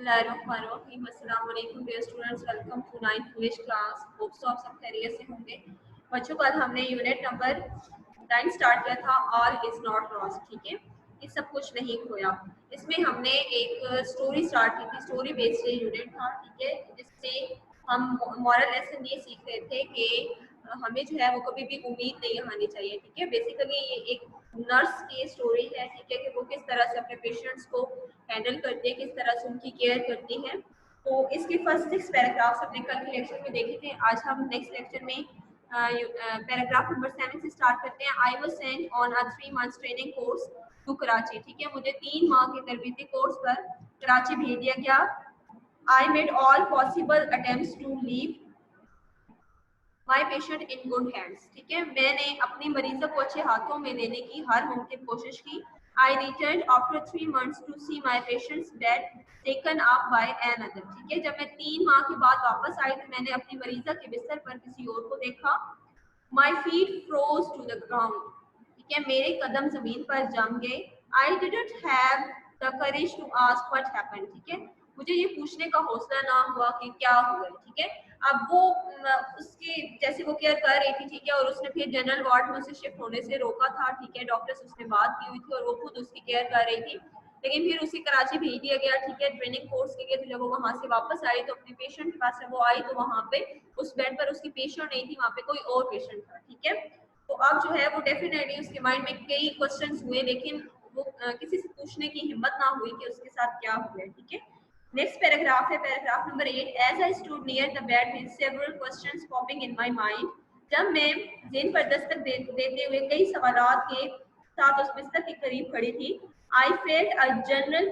बिस्मिल्लाहिर्रहमानिर्रहीम। अस्सलाम वालेकुम dear students, welcome to 9th English class. Hope so आप सब खैरियत से होंगे। बच्चों, कल हमने यूनिट नंबर 9 स्टार्ट किया था, ऑल इज नॉट लॉस्ट। ठीक है, ये सब कुछ नहीं खोया। इसमें हमने एक स्टोरी स्टार्ट की थी, स्टोरी बेस्ड यूनिट था। ठीक है, जिससे हम मॉरल लेसन ये सीख रहे थे कि हमें जो है वो कभी भी उम्मीद नहीं हारनी चाहिए। ठीक है, बेसिकली ये एक नर्स की स्टोरी है। ठीक है, कि वो किस तरह से अपने पेशेंट्स को हैंडल करती है, किस तरह से उनकी केयर करती है। तो इसके फर्स्ट 6 पैराग्राफ्स अपने कल के लेक्चर में देखे थे। आज हम नेक्स्ट लेक्चर में पैराग्राफ नंबर 7 से स्टार्ट करते हैं। I was sent on a 3 months training course to Karachi. ठीक है, मुझे 3 माह के तरबीती कोर्स पर कराची भेज दिया गया। I made all possible attempts to leave my patient in good hands. ठीक है, मैंने अपनी मरीजों को अच्छे हाथों में लेने की हर मुमकिन कोशिश की। I return after 3 months to see my patients bed taken up by another. ठीक है, जब मैं 3 माह के बाद वापस आई तो मैंने अपनी मरीजा के बिस्तर पर किसी और को देखा। My feet froze to the ground. ठीक है, मेरे कदम जमीन पर जम गए। I didn't have the courage to ask what happened. ठीक है, मुझे ये पूछने का हौसला ना हुआ कि क्या हुआ। ठीक है, अब वो उसकी जैसे वो केयर कर रही थी। ठीक है, और उसने फिर जनरल वार्ड में उसे शिफ्ट होने से रोका था। ठीक है, डॉक्टर से उसने बात की हुई थी और वो खुद उसकी केयर कर रही थी, लेकिन फिर उसे कराची भेज दिया गया। ठीक है, ट्रेनिंग कोर्स के लिए। तो जब वो वहां से वापस आई तो अपने पेशेंट के पास वो आई तो वहां पे उस बेड पर उसकी पेशेंट नहीं थी, वहां पे कोई और पेशेंट था। ठीक है, तो अब जो है वो डेफिनेटली उसके माइंड में कई क्वेश्चंस हुए, लेकिन वो किसी से पूछने की हिम्मत ना हुई कि उसके साथ क्या हुआ है। ठीक है, नेक्स्ट पैराग्राफ है paragraph number 8। As I stood near the bed with several questions popping in my mind. जब मैं जिन पर दस्तक देते हुए कई सवालात के साथ उस बिस्तर के करीब खड़ी थी, I felt a gentle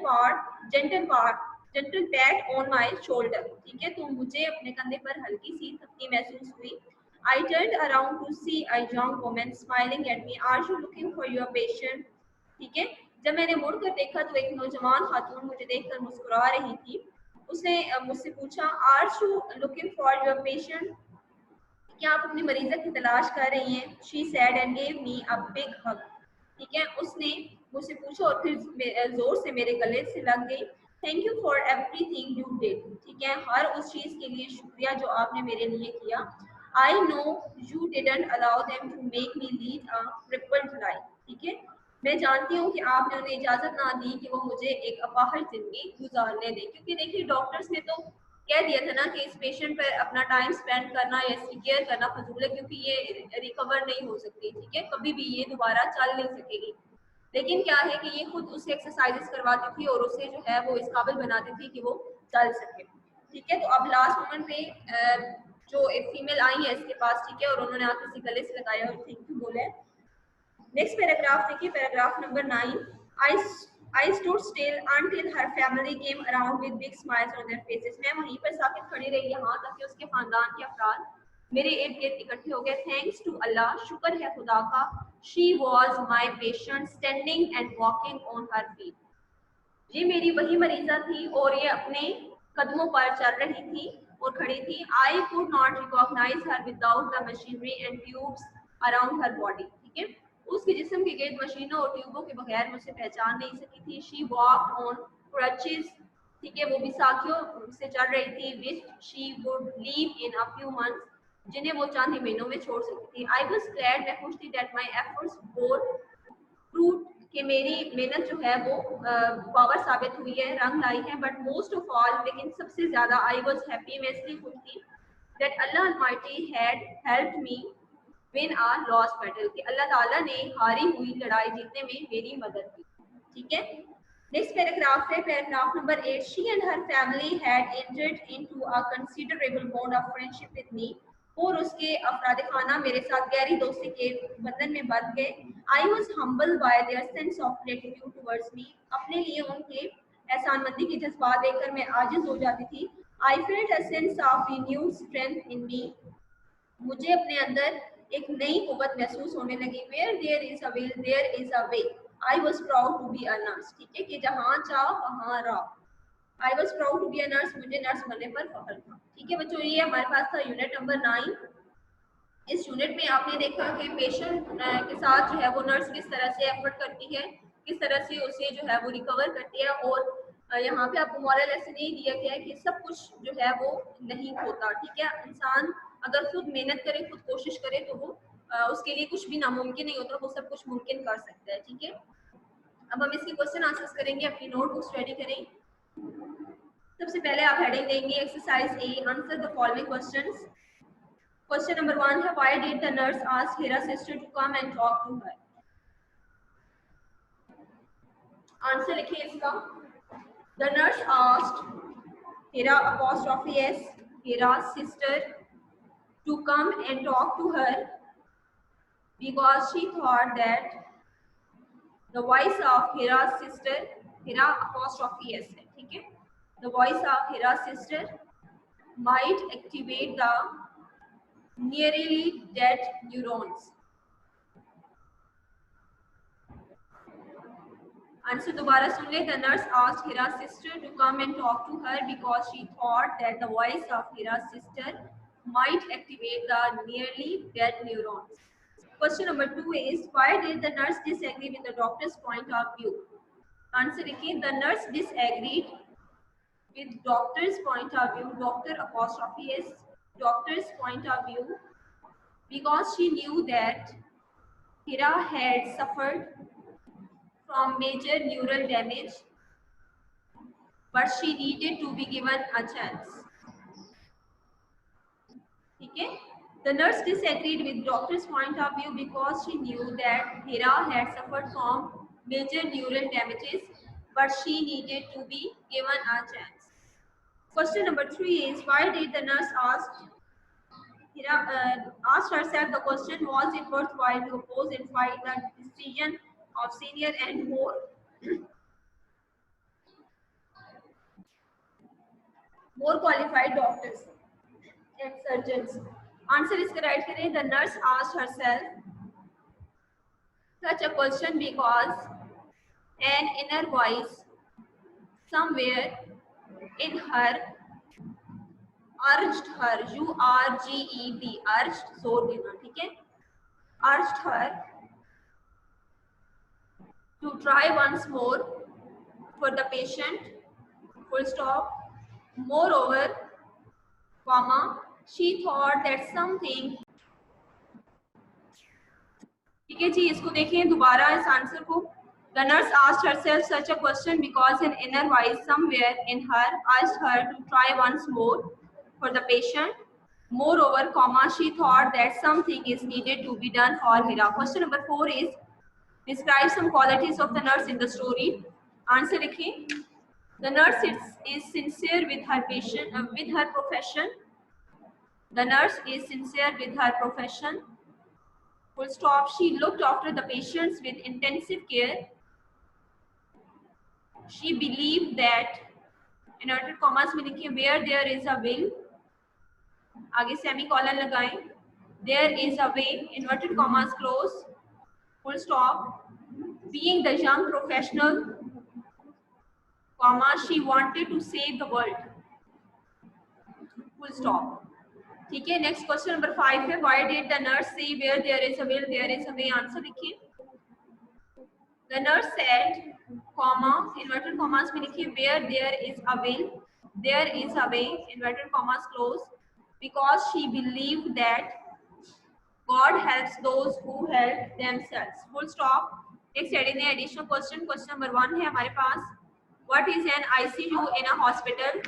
PAT on my shoulder. ठीक है, तो मुझे अपने कंधे पर हल्की सी थपकी महसूस हुई। I turned around to see a young woman smiling at me. Are you looking for your patient? ठीक है, जब मैंने मुड़कर देखा तो एक नौजवान खातून मुझे देखकर मुस्कुरा रही थी। उसने मुझसे पूछा, are you looking for your patient? क्या आप अपनी मरीजा की तलाश कर रही हैं? She said and gave me a big hug. ठीक है, उसने मुझसे पूछा और फिर जोर से मेरे गले से लग गई। Thank you for everything you did. ठीक है, हर उस चीज के लिए शुक्रिया जो आपने मेरे लिए किया। I know you didn't allow them to make me lead a crippled life. ठीक है, मैं जानती हूँ कि आपने उन्हें इजाजत ना दी कि वो मुझे एक अपाहज जिंदगी गुजारने दें, क्योंकि देखिए डॉक्टर्स ने तो कह दिया था ना कि इस पेशेंट पर अपना टाइम स्पेंड करना या इसकी केयर करना फजूल है, क्योंकि ये रिकवर नहीं हो सकती। ठीक है, कभी भी ये दोबारा चल नहीं सकेगी। लेकिन क्या है कि ये खुद उसे एक्सरसाइजेस करवाती थी और उसे जो है वो इस काबिल बनाती थी कि वो चल सके। ठीक है, तो अब लास्ट मोमेंट पे जो एक फीमेल आई है इसके पास। ठीक है, और उन्होंने आके इसी गले से लगाया और थैंक यू बोला है। नेक्स्ट पैराग्राफ देखिए, paragraph number 9। I stood still until her family came around with big smiles on their faces. मैं वहीं पर साकित खड़ी रही यहाँ तक कि उसके खानदान के अफराद मेरे इर्द गिर्द इकट्ठे हो गए। थैंक्स टू अल्लाह, शुक्र है खुदा का। She was my patient standing and walking on her feet. ये मेरी वही मरीजा थी और ये अपने कदमों पर चल रही थी और खड़ी थी। I could not recognise her without the machinery and tubes around her body. ठीक है, उसके जिस्म के गिर्द मशीनों और ट्यूबों के बगैर मुझे पहचान नहीं सकी थी। She walked on crutches. ठीक है, वो बिसाखियों से चल रही थी। Which she would leave in a few months, जिन्हें वो चंद ही महीनों में छोड़ सकती थी। आई वाज ग्लैड, मैं खुश थी, that my efforts bore fruit, कि मेरी मेहनत जो है वो पावर साबित हुई है, रंग लाई है। बट मोस्ट ऑफ ऑल, लेकिन सबसे ज्यादा, आई वाज हैप्पी, मैं इसलिए खुश थी, that Allah almighty had helped me win a lost battle, कि अल्लाह ताला ने हारी हुई लड़ाई जीतने में मेरी मदद की। ठीक है, नेक्स्ट पैराग्राफ है paragraph number 8। She and her family had entered into a considerable bond of friendship with me, और उसके अफराद खाना मेरे साथ गहरी दोस्ती के बंधन में बंध गए। I was humble bye their sense of gratitude towards me, अपने लिए उनके एहसानमंदी के जज्बात देखकर मैं आजिज हो जाती थी। I felt a sense of renewed strength in me, मुझे अपने अंदर एक नई कुव्वत महसूस होने लगी। Where there is a will there is a way. I was proud to be a nurse. ठीक है, कि जहाँ चाह वहाँ राह। I was proud to be a nurse, मुझे नर्स बनने पर फख्र था। ठीक है बच्चों, ये हमारे पास था यूनिट नंबर 9। इस यूनिट में आपने देखा कि पेशेंट के साथ जो है वो नर्स किस तरह से एफर्ट करती है, किस तरह से उसे जो है वो रिकवर करती है, और यहाँ पे आपको मॉरल लेसन यही दिया गया है कि सब कुछ जो है वो नहीं होता, ठीक है। इंसान अगर खुद मेहनत करे, खुद कोशिश करे तो वो उसके लिए कुछ भी नामुमकिन नहीं होता, वो सब कुछ मुमकिन कर सकता है, ठीक है। अब हम इसके क्वेश्चन आंसर्स करेंगे, अपनी नोटबुक्स रेडी करें। सबसे पहले आप हेडिंग देंगे exercise A, answer the following questions. Question number 1 है why did the nurse ask Hira sister to come and talk to her. Answer लिखिए इसका। The nurse asked Hira apostrophe s, Hira's sister, to come and talk to her because she thought that the voice of Hira's sister, Hira apostrophe s है, ठीक है। The voice of Hira's sister might activate the nearly dead neurons. Answer दोबारा सुन ले। The nurse asked Hira's sister to come and talk to her because she thought that the voice of Hira's sister might activate the nearly dead neurons. Question number 2 is why did the nurse disagree with the doctor's point of view? Answer लिखिए। The nurse disagreed with doctor's point of view, doctor apostrophe s, doctor's point of view, because she knew that Hira had suffered from major neural damage, but she needed to be given a chance. ठीक है। The nurse disagreed with doctor's point of view because she knew that Hira had suffered from major neural damages, but she needed to be given a chance. Question number 3 is why did the nurse asked herself the question, was it worthwhile to oppose and fight the decision of senior and more qualified doctors and surgeons? Answer इसका right करें। The nurse asked herself such a question because an inner voice somewhere in her urged her, URGED, urged जोर देना, ठीक है, urged her to try once more for the patient, full stop. Moreover, comma, she thought that something, ठीक है जी, इसको देखें दोबारा इस आंसर को। The nurse asked herself such a question because an inner voice somewhere in her asked her to try once more for the patient. Moreover, comma, she thought that something is needed to be done for Hira. Question number 4 is describe some qualities of the nurse in the story. Answer लिखें। The nurse is sincere with her patient, with her profession. The nurse is sincere with her profession. Full stop. She looked after the patients with intensive care. She believed that, inverted commas में लिखिए, where there is a will, आगे semicolon लगाएं, there is a way, inverted commas close, full stop. Being the young professional, comma, she wanted to save the world, full stop. ठीक है। Next question number 5 है why did the nurse say where there is a will there is a way. Answer लिखिए। The nurse said, comma, inverted commas में लिखिए, where there is a will there is a way, inverted commas close, because she believed that God helps those who help themselves, full stop. Next heading है additional question. Question number 1 है हमारे पास, what is an ICU in a hospital.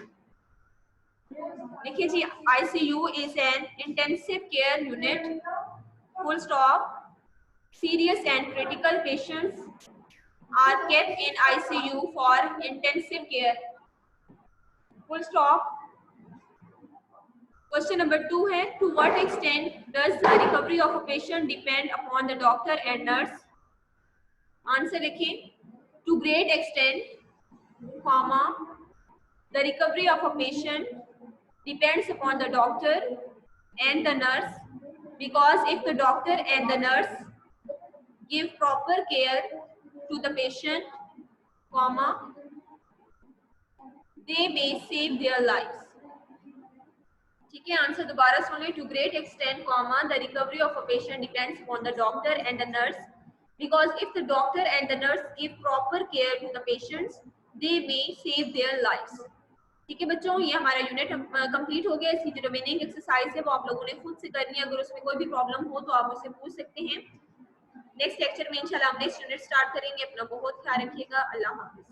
देखिए जी, ICU is an intensive care unit, full stop. Serious and critical patients are kept in ICU for intensive care, full stop. Question number 2 है, to what extent does the recovery of a patient depend upon the doctor and nurse? Answer लिखें, to great extent, comma, the recovery of a patient depends upon the doctor and the nurse, because if the doctor and the nurse give proper care to the patient, comma, they may save their lives. ठीक है। Answer दोबारा सुन लें। To great extent, comma, the recovery of a patient depends upon the doctor and the nurse, because if the doctor and the nurse give proper care to the patients, they may save their lives. ठीक है बच्चों, ये हमारा unit complete हो गया। इसकी जो remaining exercise है वो आप लोगों ने खुद से करनी है। अगर उसमें कोई भी प्रॉब्लम हो तो आप मुझसे पूछ सकते हैं। नेक्स्ट लेक्चर में इंशाल्लाह हम नेक्स्ट यूनिट स्टार्ट करेंगे। अपना बहुत ख्याल रखिएगा। अल्लाह हाफिज।